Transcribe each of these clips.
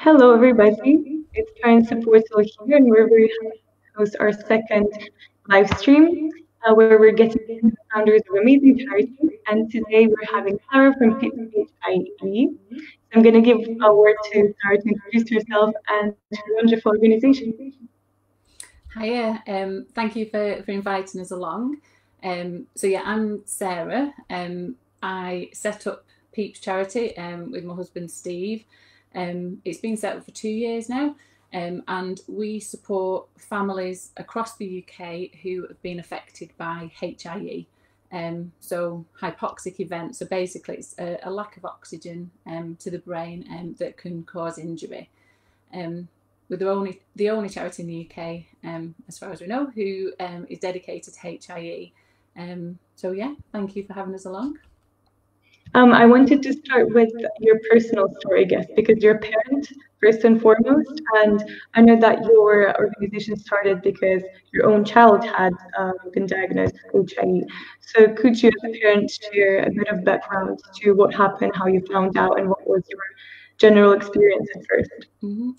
Hello, everybody. It's Karen Suportal here, and we're very happy to host our second live stream, where we're getting to know the founders of amazing charities. And today we're having Clara from Peeps HIE. So I'm going to give a word to Clara to introduce herself and her wonderful organization. Hiya, thank you for inviting us along. I'm Sarah. I set up Peeps Charity with my husband Steve. It's been set up for 2 years now, and we support families across the UK who have been affected by HIE. So hypoxic events. So basically, it's a lack of oxygen to the brain that can cause injury. We're the only charity in the UK, as far as we know, who is dedicated to HIE. Thank you for having us along. I wanted to start with your personal story, I guess, because you're a parent first and foremost, and I know that your organization started because your own child had been diagnosed with HIE. So could you, as a parent, share a bit of background to what happened, how you found out, and what was your general experience at first?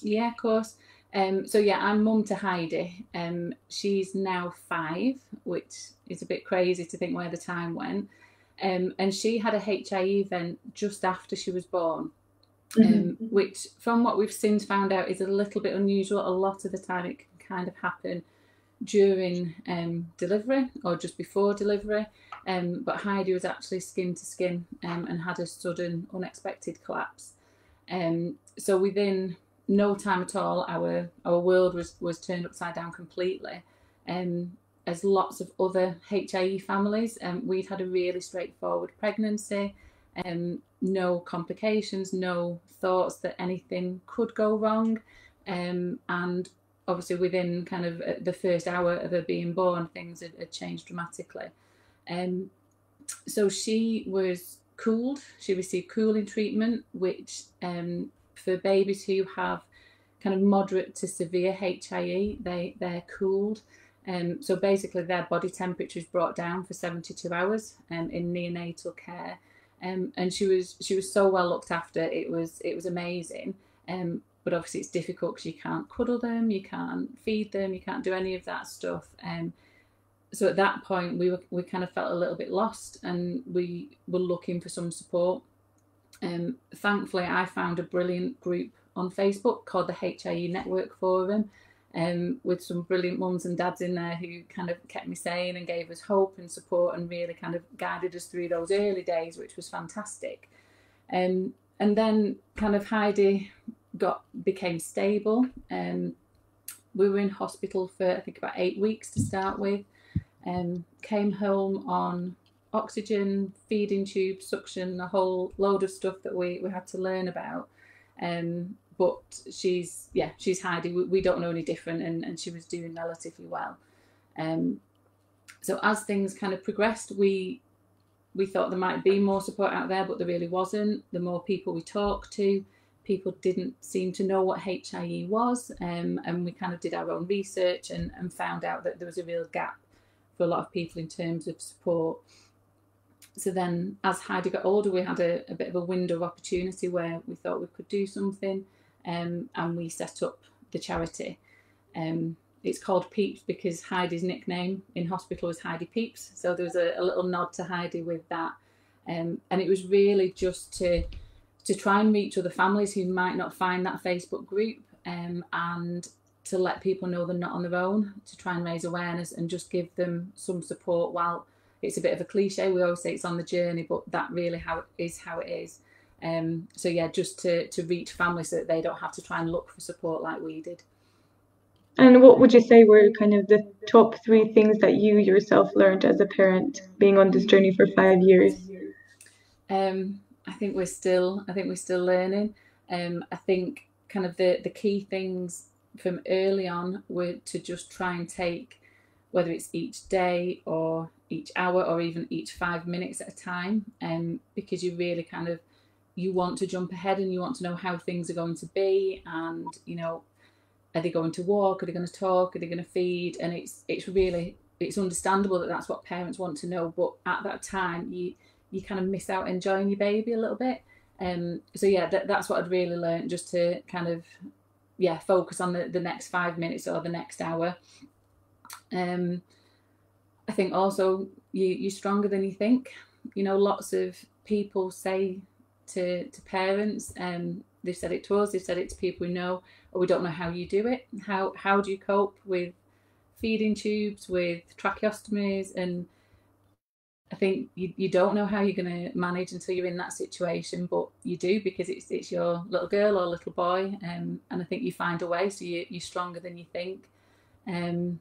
Yeah, of course. I'm mum to Heidi. She's now 5, which is a bit crazy to think where the time went. And she had a HIE event just after she was born, which, from what we've since found out, is a little bit unusual. A lot of the time, it can kind of happen during delivery or just before delivery. But Heidi was actually skin to skin and had a sudden, unexpected collapse. So within no time at all, our world was turned upside down completely. As lots of other HIE families, we'd had a really straightforward pregnancy, no complications, no thoughts that anything could go wrong, and obviously within kind of the first hour of her being born, things had changed dramatically. So she was cooled. She received cooling treatment, which for babies who have kind of moderate to severe HIE, they're cooled. So basically, their body temperature is brought down for 72 hours in neonatal care, and she was so well looked after. It was amazing. But obviously, it's difficult because you can't cuddle them, you can't feed them, you can't do any of that stuff. So at that point, we kind of felt a little bit lost, and we were looking for some support. Thankfully, I found a brilliant group on Facebook called the HIE Network Forum, with some brilliant mums and dads in there who kind of kept me sane and gave us hope and support and really kind of guided us through those early days, which was fantastic. And then kind of Heidi became stable. We were in hospital for I think about 8 weeks to start with. Came home on oxygen, feeding tubes, suction, a whole load of stuff that we had to learn about. But she's Heidi. We don't know any different, and she was doing relatively well. So as things kind of progressed, we thought there might be more support out there, but there really wasn't. The more people we talked to, people didn't seem to know what HIE was, and we kind of did our own research and found out that there was a real gap for a lot of people in terms of support. So then, as Heidi got older, we had a bit of a window of opportunity where we thought we could do something, and we set up the charity. It's called Peeps because Heidi's nickname in hospital was Heidi Peeps, so there was a little nod to Heidi with that. And it was really just to try and reach other families who might not find that Facebook group, and to let people know they're not on their own, to try and raise awareness and just give them some support. While it's a bit of a cliche, we always say it's on the journey, but that really how it is. Just to reach families so that they don't have to try and look for support like we did. And what would you say were kind of the top 3 things that you yourself learned as a parent being on this journey for 5 years? I think we're still learning. I think kind of the key things from early on were to just try and take, whether it's each day or each hour or even each 5 minutes at a time, because you really kind of, you want to jump ahead and you want to know how things are going to be, and are they going to walk, are they going to talk, are they going to feed, and it's understandable that that's what parents want to know, but at that time you kind of miss out enjoying your baby a little bit. So yeah, that's what I'd really learned, just to kind of focus on the next 5 minutes or the next hour. I think also you're stronger than you think. You know, lots of people say to parents, they've said it to us, they've said it to people we know, or we don't know how you do it. How do you cope with feeding tubes, with tracheostomies? And I think you don't know how you're going to manage until you're in that situation, but you do, because it's your little girl or little boy, and I think you find a way. So you're stronger than you think. And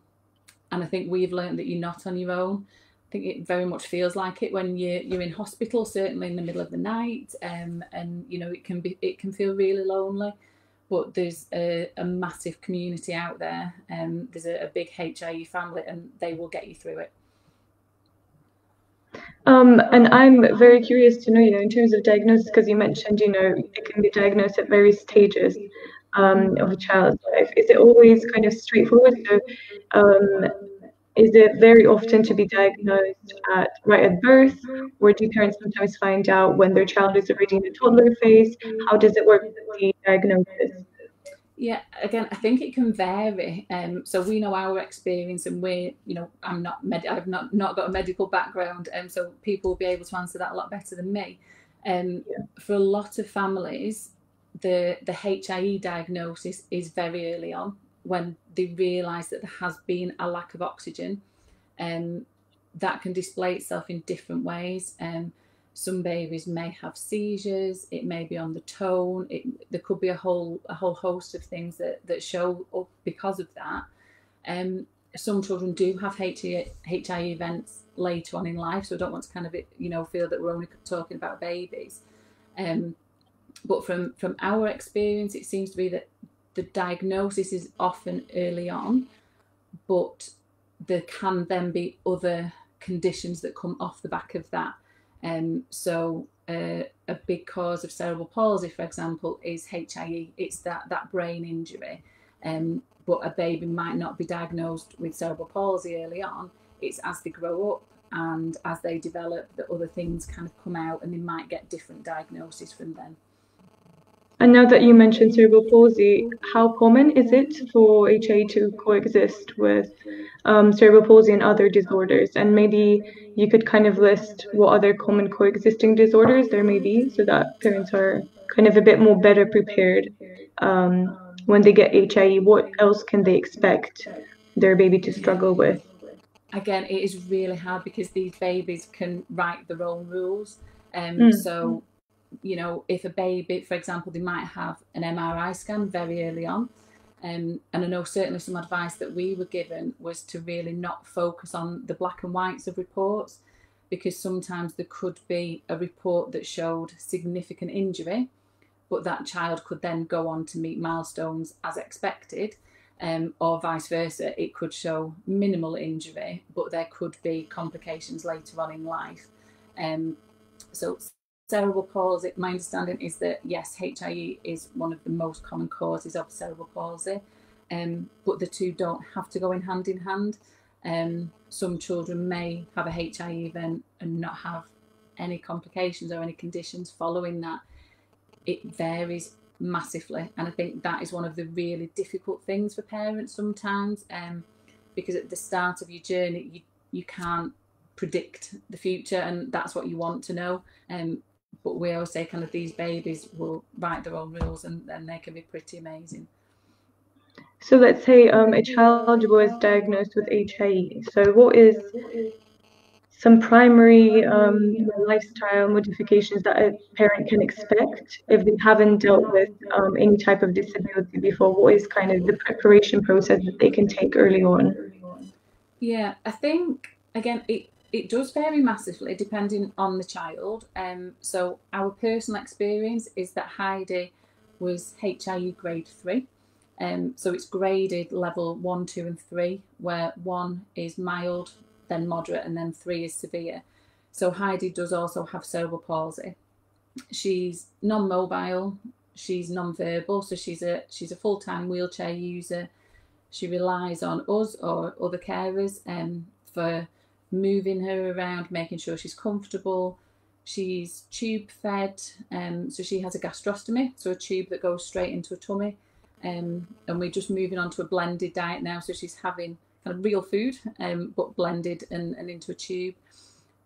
I think we've learned that you're not on your own. I think it very much feels like it when you're in hospital, certainly in the middle of the night, and you know, it can feel really lonely. But there's a massive community out there. There's a big HIE family, and they will get you through it. And I'm very curious to know, in terms of diagnosis, because you mentioned, it can be diagnosed at various stages of a child's life. Is it always kind of straightforward? So, is it very often to be diagnosed right at birth, or do parents sometimes find out when their child is already in the toddler phase? How does it work with the diagnosis? Yeah, again, I think it can vary. So we know our experience, and I've not got a medical background, and so people will be able to answer that a lot better than me. For a lot of families, the HIE diagnosis is very early on, when they realise that there has been a lack of oxygen, and that can display itself in different ways. Some babies may have seizures. It may be on the tone. There could be a whole host of things that show up because of that. Some children do have HIE events later on in life, so I don't want to kind of feel that we're only talking about babies. But from our experience, it seems to be that the diagnosis is often early on, but there can then be other conditions that come off the back of that. So a big cause of cerebral palsy, for example, is HIE. It's that brain injury. But a baby might not be diagnosed with cerebral palsy early on. It's as they grow up and as they develop that other things kind of come out, and they might get different diagnoses from them. And now that you mentioned cerebral palsy, how common is it for HIE to coexist with cerebral palsy and other disorders? And maybe you could kind of list what other common coexisting disorders there may be, so that parents are kind of a bit more better prepared when they get HIE. What else can they expect their baby to struggle with? Again, it is really hard because these babies can write their own rules. So, if a baby, for example, they might have an MRI scan very early on. And I know certainly some advice that we were given was to really not focus on the black and whites of reports, because sometimes there could be a report that showed significant injury, but that child could then go on to meet milestones as expected. Or vice versa, it could show minimal injury, but there could be complications later on in life. So cerebral palsy, my understanding is that yes, HIE is one of the most common causes of cerebral palsy, but the two don't have to go in hand. Some children may have a HIE event and not have any complications or any conditions following that. It varies massively, and I think that is one of the really difficult things for parents sometimes, because at the start of your journey you can't predict the future, and that's what you want to know. But we always say kind of these babies will write their own rules, and they can be pretty amazing. So let's say a child was diagnosed with HIE. So what is some primary lifestyle modifications that a parent can expect if they haven't dealt with any type of disability before? What is kind of the preparation process that they can take early on? Yeah, I think, again, it does vary massively depending on the child. So our personal experience is that Heidi was HIE grade 3. So it's graded level 1, 2 and 3, where 1 is mild, then moderate, and then 3 is severe. So Heidi does also have cerebral palsy. She's non-mobile, she's non-verbal, so she's a full-time wheelchair user. She relies on us or other carers for moving her around, making sure she's comfortable. She's tube fed, so she has a gastrostomy, so a tube that goes straight into her tummy. And we're just moving on to a blended diet now, so she's having kind of real food, but blended and into a tube.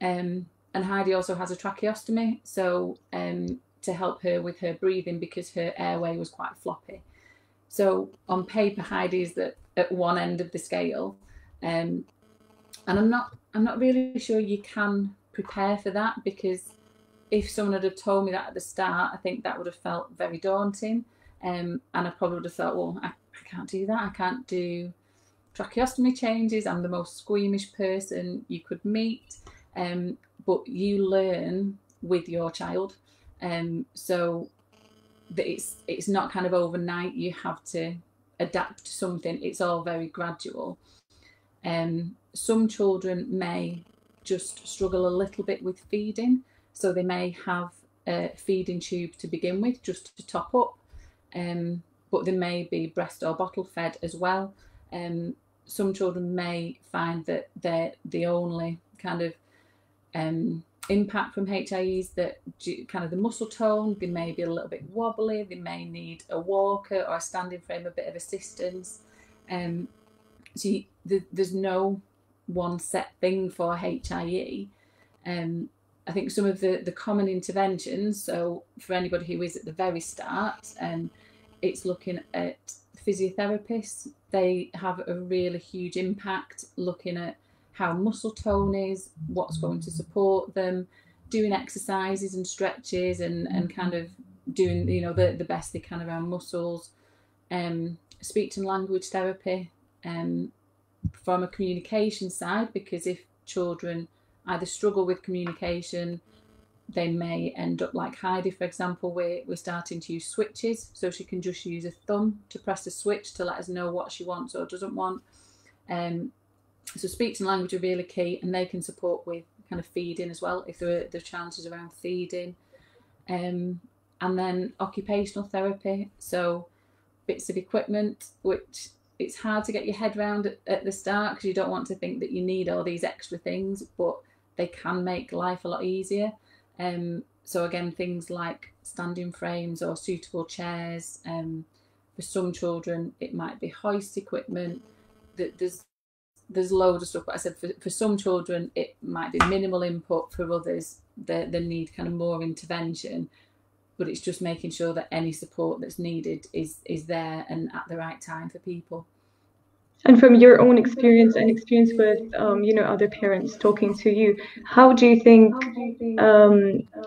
And Heidi also has a tracheostomy, so to help her with her breathing because her airway was quite floppy. So on paper, Heidi is at one end of the scale, and I'm not really sure you can prepare for that, because if someone had have told me that at the start, I think that would have felt very daunting, and I probably would have thought, well, I can't do that. I can't do tracheostomy changes. I'm the most squeamish person you could meet, but you learn with your child, so that it's not kind of overnight. You have to adapt to something. It's all very gradual. Some children may just struggle a little bit with feeding, so they may have a feeding tube to begin with, just to top up, but they may be breast or bottle fed as well. Some children may find that they're the only kind of impact from HIEs that kind of the muscle tone, they may be a little bit wobbly, they may need a walker or a standing frame, a bit of assistance. So there's no one set thing for HIE. I think some of the common interventions, so for anybody who is at the very start, it's looking at physiotherapists. They have a really huge impact, looking at how muscle tone is, what's going to support them, doing exercises and stretches, and kind of doing the best they can around muscles. Speech and language therapy, from a communication side, because if children either struggle with communication, they may end up like Heidi, for example. We're starting to use switches, so she can just use a thumb to press a switch to let us know what she wants or doesn't want. So speech and language are really key, and they can support with kind of feeding as well if there are challenges around feeding. And then occupational therapy, so bits of equipment, which it's hard to get your head around at the start, because you don't want to think that you need all these extra things, but they can make life a lot easier. So again, things like standing frames or suitable chairs. For some children, it might be hoist equipment. There's loads of stuff, but I said for some children it might be minimal input. For others, they need kind of more intervention. But it's just making sure that any support that's needed is there and at the right time for people. And from your own experience and experience with other parents talking to you, how do you think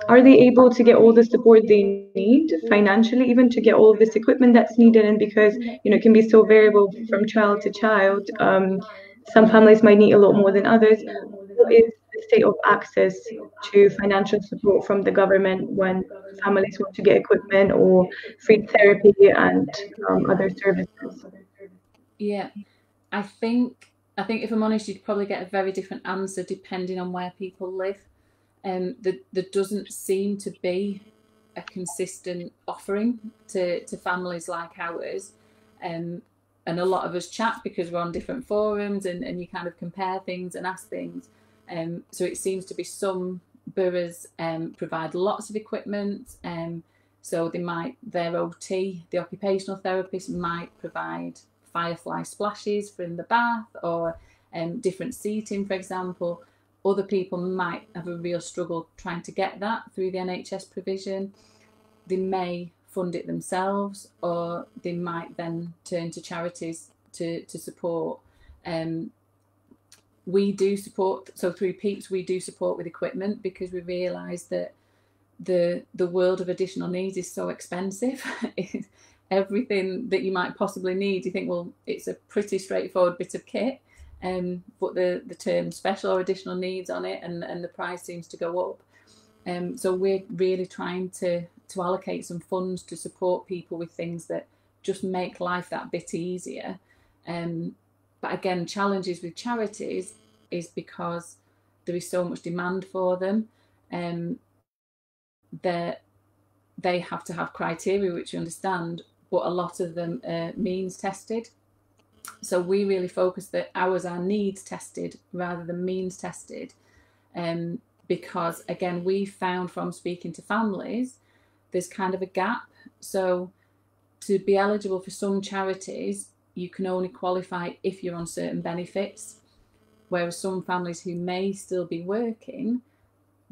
are they able to get all the support they need financially, even to get all of this equipment that's needed? And because it can be so variable from child to child, some families might need a lot more than others. What is the state of access to financial support from the government when families want to get equipment or free therapy and other services? Yeah, I think if I'm honest, you'd probably get a very different answer depending on where people live. There doesn't seem to be a consistent offering to families like ours. And a lot of us chat because we're on different forums, and you kind of compare things and ask things. So it seems to be some boroughs provide lots of equipment. So their OT, the occupational therapist, might provide firefly splashes for in the bath, or different seating, for example. Other people might have a real struggle trying to get that through the NHS provision. They may fund it themselves, or they might then turn to charities to support. We do support, so through Peeps we do support with equipment, because we realise that the world of additional needs is so expensive. Everything that you might possibly need, you think, well, it's a pretty straightforward bit of kit, but the term special or additional needs on it, and the price seems to go up. So we're really trying to allocate some funds to support people with things that just make life that bit easier. But again, challenges with charities is because there is so much demand for them, that they have to have criteria, which you understand, but a lot of them are means tested. So we really focus that ours are needs tested rather than means tested, because again, we found from speaking to families, there's kind of a gap. So to be eligible for some charities, you can only qualify if you're on certain benefits, whereas some families who may still be working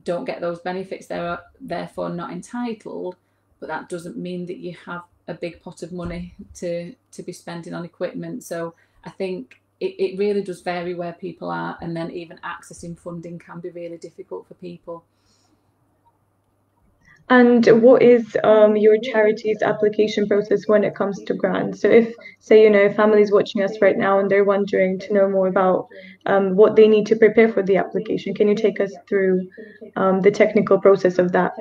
don't get those benefits. They're therefore not entitled, but that doesn't mean that you have a big pot of money to be spending on equipment. So I think it really does vary where people are, and then even accessing funding can be really difficult for people. And what is your charity's application process when it comes to grants? So if, say, families watching us right now and they're wondering to know more about what they need to prepare for the application, can you take us through the technical process of that?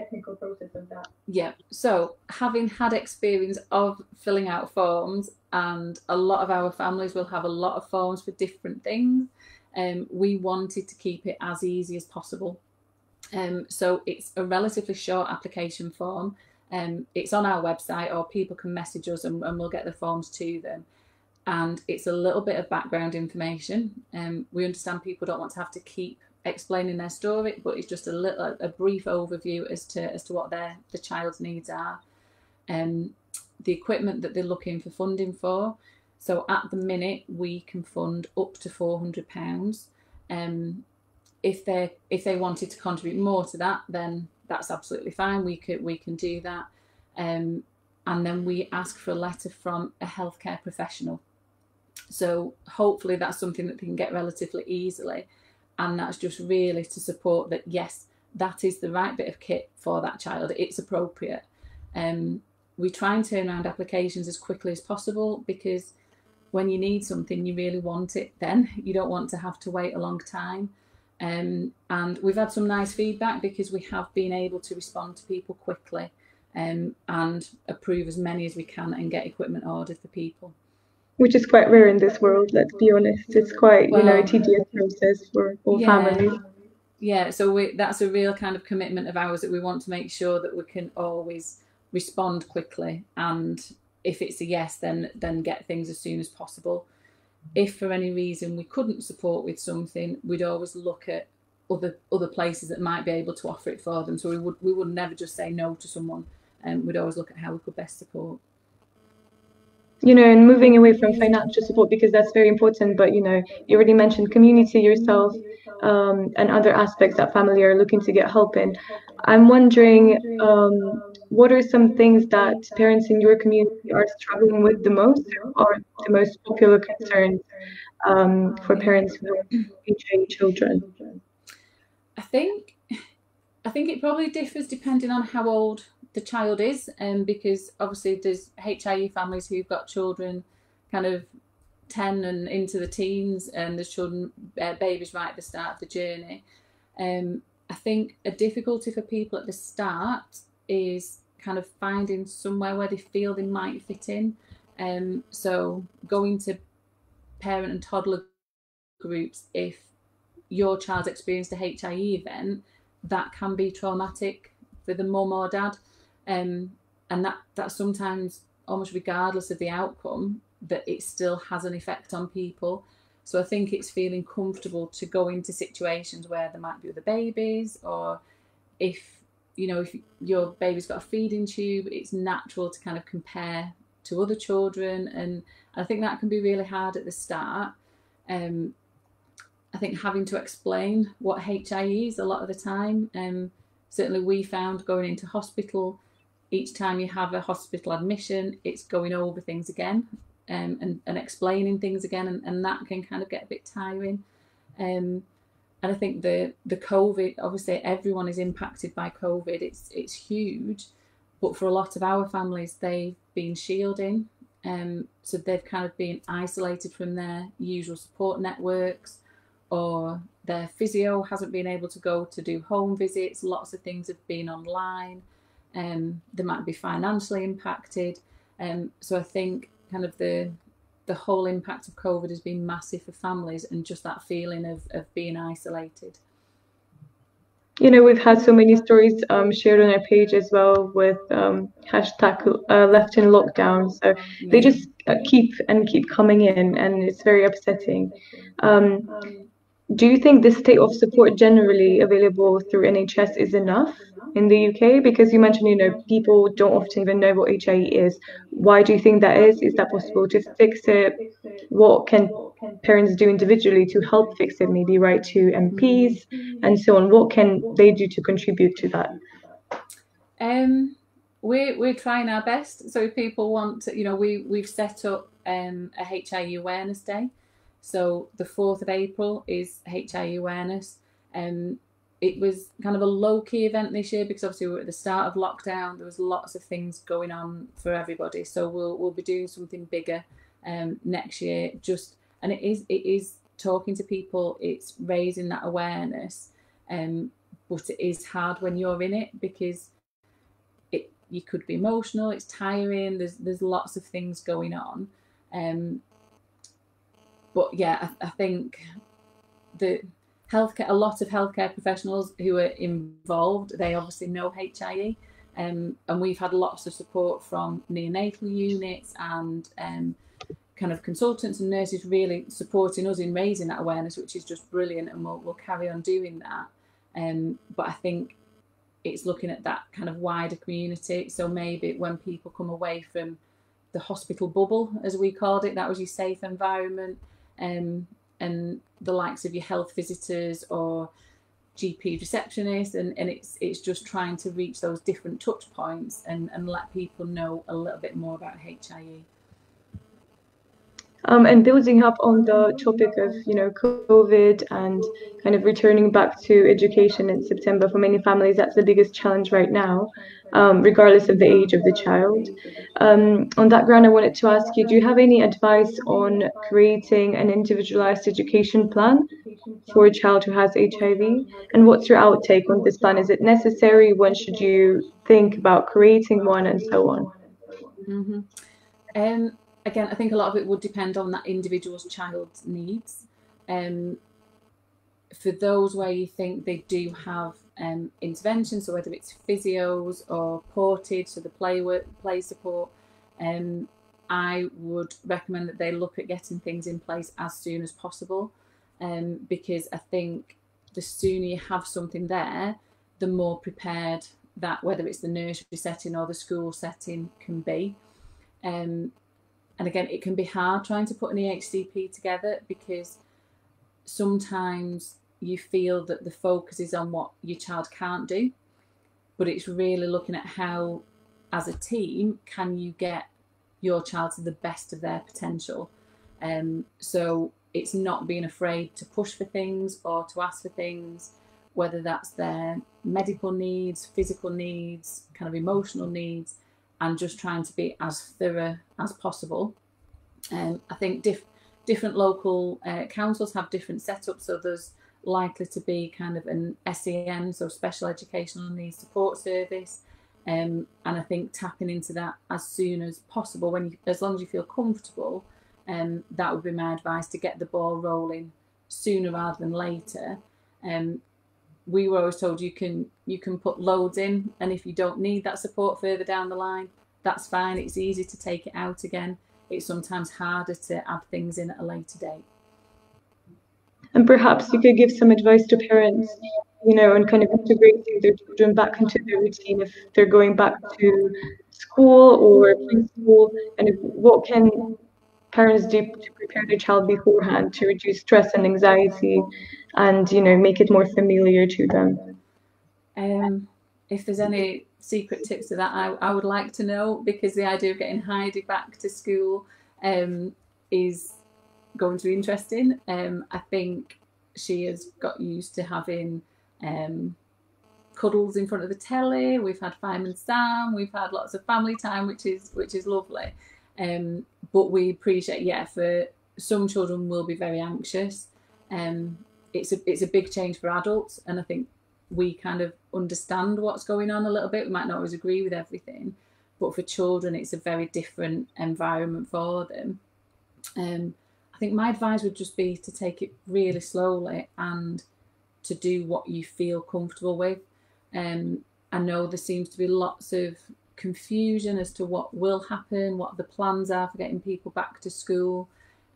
Yeah, so having had experience of filling out forms, and a lot of our families will have a lot of forms for different things, we wanted to keep it as easy as possible. So it's a relatively short application form. It's on our website, or people can message us and we'll get the forms to them. And it's a little bit of background information. We understand people don't want to have to keep explaining their story, but it's just a brief overview as to what the child's needs are. The equipment that they're looking for funding for. So at the minute, we can fund up to £400. If they wanted to contribute more to that, then that's absolutely fine. We can do that, and then we ask for a letter from a healthcare professional. So hopefully that's something that they can get relatively easily, and that's just really to support that yes, that is the right bit of kit for that child. It's appropriate. We try and turn around applications as quickly as possible, because when you need something, you really want it. Then you don't want to have to wait a long time. And we've had some nice feedback, because we have been able to respond to people quickly, and approve as many as we can and get equipment ordered for people. Which is quite rare in this world, let's be honest. It's quite, a tedious process for all families. Yeah, so that's a real kind of commitment of ours, that we want to make sure that we can always respond quickly, and if it's a yes, then get things as soon as possible. If for any reason we couldn't support with something, we'd always look at other places that might be able to offer it for them. So we would never just say no to someone, and we'd always look at how we could best support. And moving away from financial support, because that's very important, but you already mentioned community yourself, and other aspects that family are looking to get help in. I'm wondering, what are some things that parents in your community are struggling with the most, or the most popular concerns for parents who have HIE children? I think it probably differs depending on how old the child is, because obviously there's HIE families who've got children kind of 10 and into the teens, and there's children, babies right at the start of the journey. I think a difficulty for people at the start is kind of finding somewhere where they feel they might fit in. So going to parent and toddler groups, if your child's experienced a HIE event, that can be traumatic for the mum or dad, and that sometimes, almost regardless of the outcome, that it still has an effect on people. So I think it's feeling comfortable to go into situations where there might be other babies, or if your baby's got a feeding tube, it's natural to kind of compare to other children, and I think that can be really hard at the start. I think having to explain what HIE is a lot of the time. Certainly we found going into hospital, each time you have a hospital admission, it's going over things again, and explaining things again, and that can kind of get a bit tiring. And I think the COVID, obviously everyone is impacted by COVID. It's huge, but for a lot of our families, they've been shielding. So they've kind of been isolated from their usual support networks, or their physio hasn't been able to go to do home visits. Lots of things have been online. They might be financially impacted. So I think kind of the whole impact of COVID has been massive for families, and just that feeling of being isolated. We've had so many stories shared on our page as well with hashtag left in lockdown. So they just keep coming in, and it's very upsetting. Do you think the state of support generally available through NHS is enough in the UK? Because you mentioned, people don't often even know what HIE is. Why do you think that is? Is that possible to fix it? What can parents do individually to help fix it? Maybe write to MPs and so on. What can they do to contribute to that? We're trying our best. So if people want to, we've set up a HIE awareness day. So the 4th of April is HIE awareness. It was kind of a low-key event this year because obviously we were at the start of lockdown. There was lots of things going on for everybody. So we'll be doing something bigger next year. And it is talking to people. It's raising that awareness. But it is hard when you're in it because you could be emotional. It's tiring. There's lots of things going on. But yeah, I think the a lot of healthcare professionals who are involved, they obviously know HIE, and we've had lots of support from neonatal units and kind of consultants and nurses really supporting us in raising that awareness, which is just brilliant, and we'll carry on doing that. But I think it's looking at that kind of wider community. So maybe when people come away from the hospital bubble, as we called it, that was your safe environment, and the likes of your health visitors or GP receptionists, and it's just trying to reach those different touch points and let people know a little bit more about HIE. And building up on the topic of, COVID and kind of returning back to education in September, for many families, that's the biggest challenge right now, regardless of the age of the child. On that ground, I wanted to ask you, do you have any advice on creating an individualized education plan for a child who has HIV? And what's your outtake on this plan? Is it necessary? When should you think about creating one, and so on? Mm-hmm. Again, I think a lot of it would depend on that individual's child's needs. For those where you think they do have intervention, so whether it's physios or portage, so the play support, I would recommend that they look at getting things in place as soon as possible, because I think the sooner you have something there, the more prepared that, whether it's the nursery setting or the school setting, can be. And again, it can be hard trying to put an EHCP together because sometimes you feel that the focus is on what your child can't do, but it's really looking at how, as a team, can you get your child to the best of their potential. So it's not being afraid to push for things or to ask for things, whether that's their medical needs, physical needs, kind of emotional needs, and just trying to be as thorough as possible. I think different local councils have different setups, so there's likely to be kind of an SEN, so special educational needs support service, and I think tapping into that as soon as possible, as long as you feel comfortable, that would be my advice, to get the ball rolling sooner rather than later. We were always told you can put loads in, and if you don't need that support further down the line, that's fine. It's easy to take it out again. It's sometimes harder to add things in at a later date. And perhaps you could give some advice to parents, and kind of integrating their children back into their routine if they're going back to school or preschool, and what can parents do to prepare their child beforehand to reduce stress and anxiety and, make it more familiar to them? If there's any secret tips to that, I would like to know, because the idea of getting Heidi back to school is going to be interesting. I think she has got used to having cuddles in front of the telly. We've had Fireman Sam, we've had lots of family time, which is lovely. But we appreciate, for some children will be very anxious. It's a big change for adults, and I think we kind of understand what's going on a little bit. We might not always agree with everything, but for children, it's a very different environment for them. I think my advice would just be to take it really slowly and to do what you feel comfortable with. I know there seems to be lots of confusion as to what will happen, what the plans are for getting people back to school.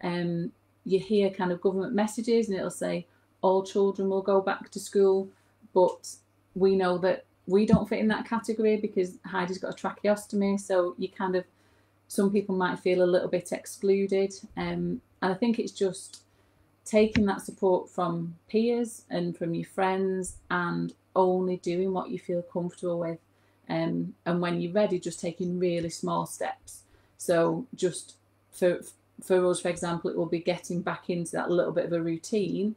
You hear kind of government messages and it'll say all children will go back to school, but we know that we don't fit in that category because Heidi's got a tracheostomy, so you kind of, some people might feel a little bit excluded, and I think it's just taking that support from peers and from your friends and only doing what you feel comfortable with, and when you're ready, just taking really small steps. So just for us, for example, it will be getting back into that little bit of a routine.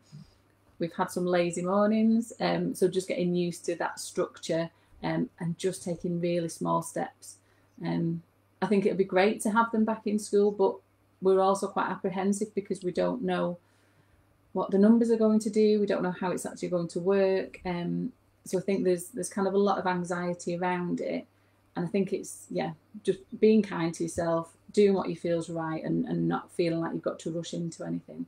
We've had some lazy mornings, so just getting used to that structure, and just taking really small steps. I think it would be great to have them back in school, but we're also quite apprehensive because we don't know what the numbers are going to do. We don't know how it's actually going to work. So I think there's kind of a lot of anxiety around it. And I think it's, just being kind to yourself, doing what you feel is right, and not feeling like you've got to rush into anything.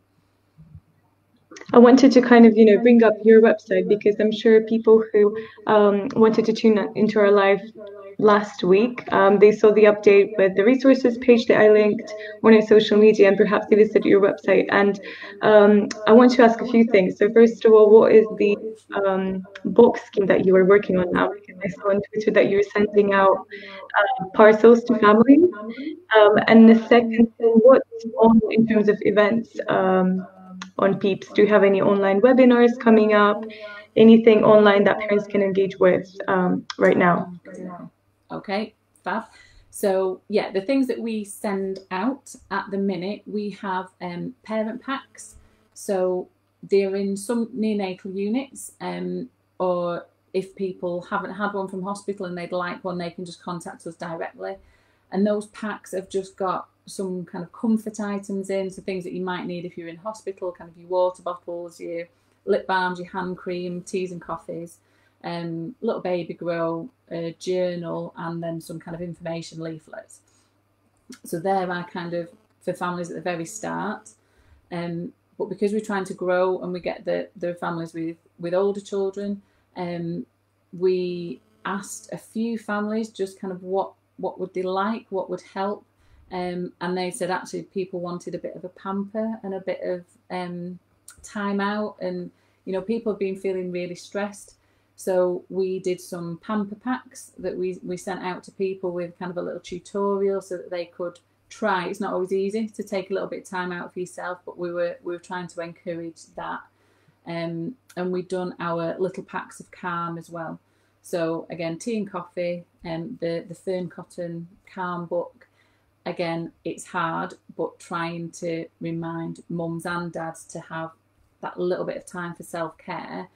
I wanted to kind of, bring up your website because I'm sure people who wanted to tune into our live last week, they saw the update with the resources page that I linked on our social media, and perhaps they visited your website. And I want to ask a few things. So first of all, what is the box scheme that you are working on now? Because I saw on Twitter that you're sending out parcels to families. And the second thing, what's on in terms of events on Peeps? Do you have any online webinars coming up? Anything online that parents can engage with right now? Okay, fab. So the things that we send out at the minute, we have parent packs. So they're in some neonatal units, or if people haven't had one from hospital and they'd like one, they can just contact us directly. And those packs have just got some kind of comfort items in, so things that you might need if you're in hospital, kind of your water bottles, your lip balms, your hand cream, teas and coffees, little baby grow, a journal, and then some kind of information leaflets. So there are kind of for families at the very start. But because we're trying to grow and we get the families with older children, we asked a few families just kind of what would they like, what would help, and they said actually people wanted a bit of a pamper and a bit of time out, and people have been feeling really stressed. So we did some pamper packs that we sent out to people with kind of a little tutorial so that they could try. It's not always easy to take a little bit of time out for yourself, but we were trying to encourage that. And we've done our little packs of calm as well. So again, tea and coffee, and the Fern Cotton Calm book. Again, it's hard, but trying to remind mums and dads to have that little bit of time for self-care,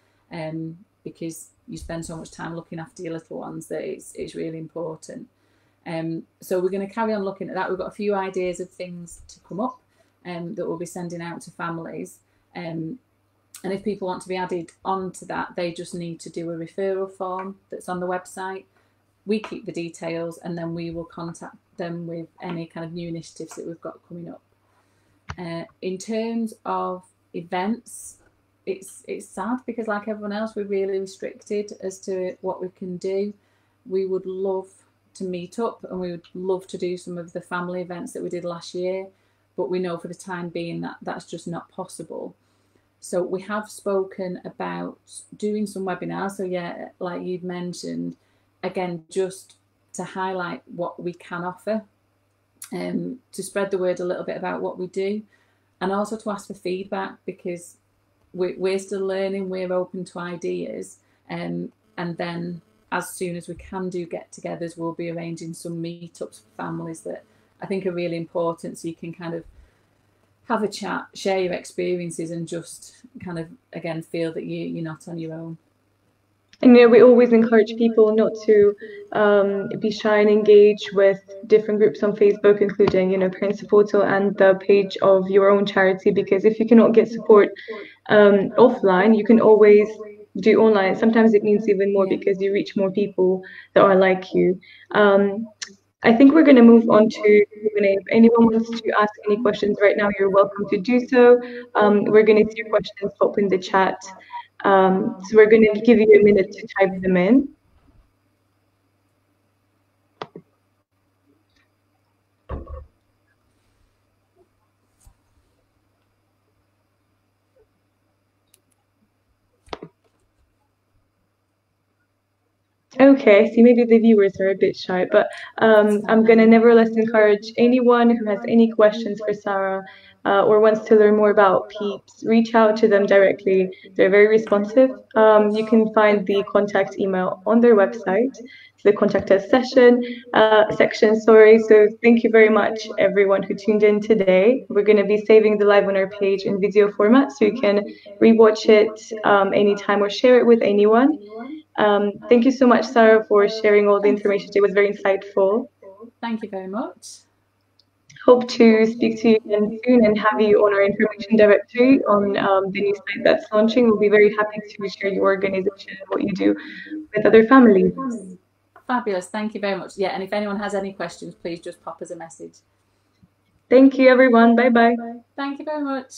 because you spend so much time looking after your little ones that it's really important. So we're going to carry on looking at that. We've got a few ideas of things to come up that we'll be sending out to families. And if people want to be added onto that, they just need to do a referral form that's on the website. We keep the details, and then we will contact them with any kind of new initiatives that we've got coming up. In terms of events, it's sad because like everyone else, we're really restricted as to what we can do. We would love to meet up, and we would love to do some of the family events that we did last year, but we know for the time being that that's just not possible. So we have spoken about doing some webinars. So like you'd mentioned, again, just to highlight what we can offer, to spread the word a little bit about what we do, and also to ask for feedback, because we're still learning, we're open to ideas, and then as soon as we can do get-togethers, we'll be arranging some meetups for families that I think are really important, so you can kind of have a chat, share your experiences, and just kind of, again, feel that you're not on your own. And we always encourage people not to be shy and engage with different groups on Facebook, including, Parent Suportal and the page of your own charity, because if you cannot get support offline, you can always do online. Sometimes it means even more because you reach more people that are like you. I think we're going to move on to Q&A. If anyone wants to ask any questions right now, you're welcome to do so. We're going to see your questions pop in the chat. So we're going to give you a minute to type them in. Okay, see, maybe the viewers are a bit shy, but That's I'm gonna fine. nevertheless encourage anyone who has any questions for Sarah or wants to learn more about Peeps, reach out to them directly. They're very responsive. You can find the contact email on their website, the contact us section. Sorry. So thank you very much, everyone who tuned in today. We're gonna be saving the live on our page in video format, so you can rewatch it anytime or share it with anyone. Thank you so much, Sarah, for sharing all the Thank information. you. It was very insightful. Thank you very much. Hope to speak to you again soon and have you on our information directory on the new site that's launching. We'll be very happy to share your organization and what you do with other families. Fabulous. Thank you very much. Yeah, and if anyone has any questions, please just pop us a message. Thank you, everyone. Bye bye. Thank you very much.